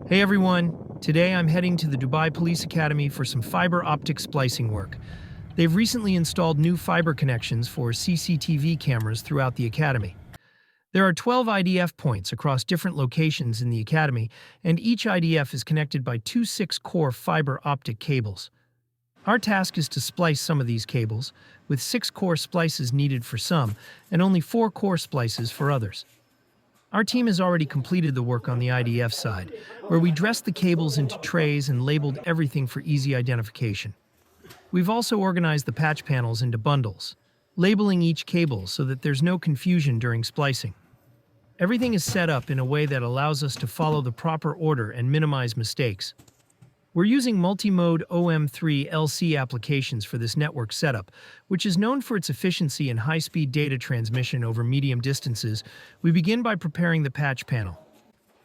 Hey everyone, today I'm heading to the Dubai Police Academy for some fiber optic splicing work. They've recently installed new fiber connections for CCTV cameras throughout the academy. There are 12 IDF points across different locations in the academy, and each IDF is connected by two 6-core fiber optic cables. Our task is to splice some of these cables, with 6-core splices needed for some, and only 4-core splices for others. Our team has already completed the work on the IDF side, where we dressed the cables into trays and labeled everything for easy identification. We've also organized the patch panels into bundles, labeling each cable so that there's no confusion during splicing. Everything is set up in a way that allows us to follow the proper order and minimize mistakes. We're using multimode OM3 LC applications for this network setup, which is known for its efficiency and high-speed data transmission over medium distances. We begin by preparing the patch panel.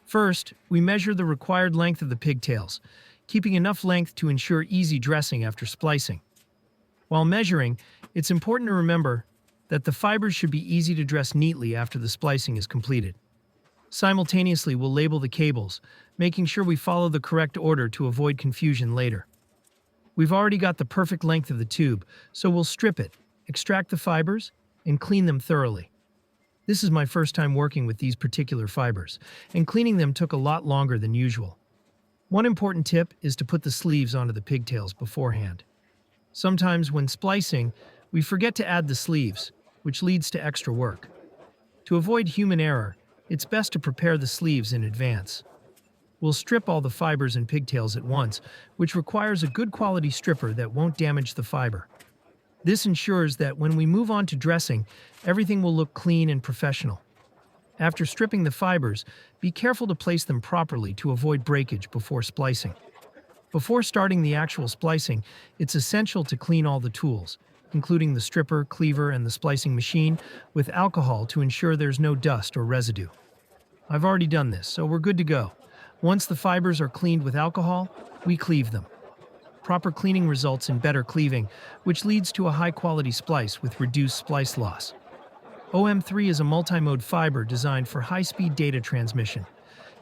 First, we measure the required length of the pigtails, keeping enough length to ensure easy dressing after splicing. While measuring, it's important to remember that the fibers should be easy to dress neatly after the splicing is completed. Simultaneously, we'll label the cables, making sure we follow the correct order to avoid confusion later. We've already got the perfect length of the tube, so we'll strip it, extract the fibers, and clean them thoroughly. This is my first time working with these particular fibers, and cleaning them took a lot longer than usual. One important tip is to put the sleeves onto the pigtails beforehand. Sometimes when splicing, we forget to add the sleeves, which leads to extra work. To avoid human error, it's best to prepare the sleeves in advance. We'll strip all the fibers and pigtails at once, which requires a good quality stripper that won't damage the fiber. This ensures that when we move on to dressing, everything will look clean and professional. After stripping the fibers, be careful to place them properly to avoid breakage before splicing. Before starting the actual splicing, it's essential to clean all the tools, including the stripper, cleaver, and the splicing machine, with alcohol to ensure there's no dust or residue. I've already done this, so we're good to go. Once the fibers are cleaned with alcohol, we cleave them. Proper cleaning results in better cleaving, which leads to a high-quality splice with reduced splice loss. OM3 is a multimode fiber designed for high-speed data transmission.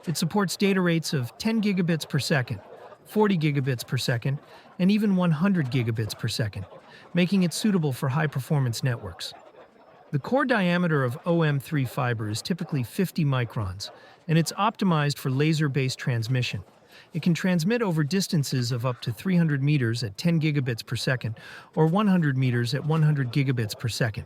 It supports data rates of 10 gigabits per second, 40 gigabits per second, and even 100 gigabits per second, making it suitable for high-performance networks. The core diameter of OM3 fiber is typically 50 microns, and it's optimized for laser-based transmission. It can transmit over distances of up to 300 meters at 10 gigabits per second or 100 meters at 100 gigabits per second.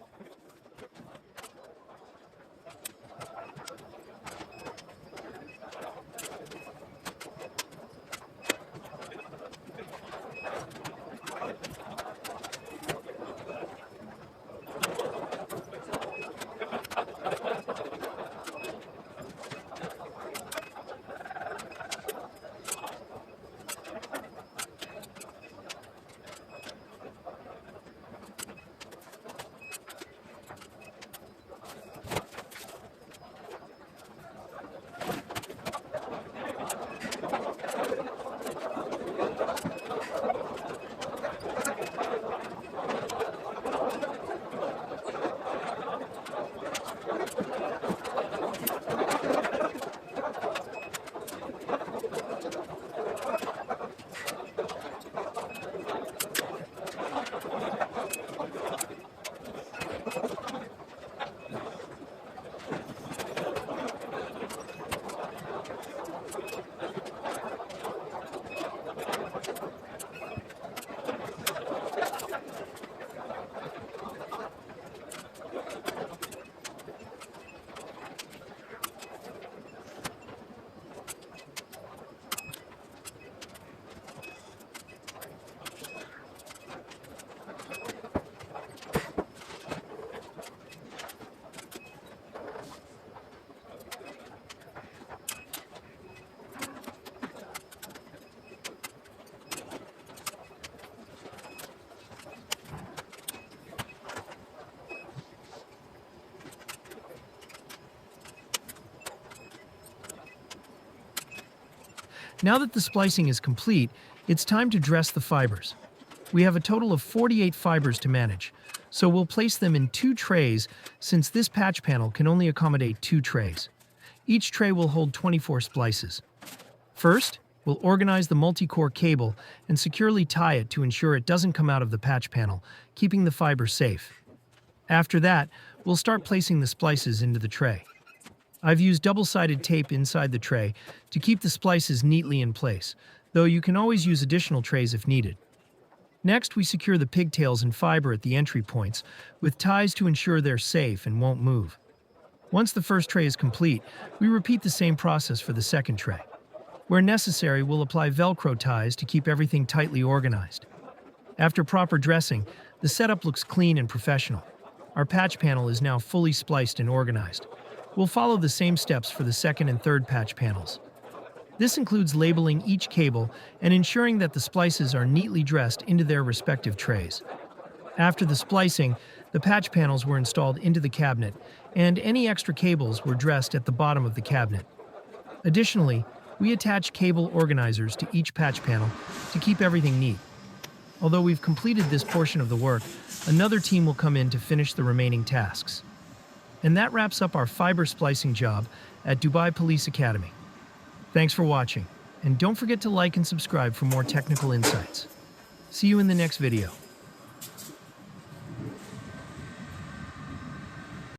Now that the splicing is complete, it's time to dress the fibers. We have a total of 48 fibers to manage, so we'll place them in 2 trays since this patch panel can only accommodate 2 trays. Each tray will hold 24 splices. First, we'll organize the multi-core cable and securely tie it to ensure it doesn't come out of the patch panel, keeping the fiber safe. After that, we'll start placing the splices into the tray. I've used double-sided tape inside the tray to keep the splices neatly in place, though you can always use additional trays if needed. Next, we secure the pigtails and fiber at the entry points with ties to ensure they're safe and won't move. Once the first tray is complete, we repeat the same process for the second tray. Where necessary, we'll apply Velcro ties to keep everything tightly organized. After proper dressing, the setup looks clean and professional. Our patch panel is now fully spliced and organized. We'll follow the same steps for the second and third patch panels. This includes labeling each cable and ensuring that the splices are neatly dressed into their respective trays. After the splicing, the patch panels were installed into the cabinet, and any extra cables were dressed at the bottom of the cabinet. Additionally, we attach cable organizers to each patch panel to keep everything neat. Although we've completed this portion of the work, another team will come in to finish the remaining tasks. And that wraps up our fiber splicing job at Dubai Police Academy. Thanks for watching, and don't forget to like and subscribe for more technical insights. See you in the next video.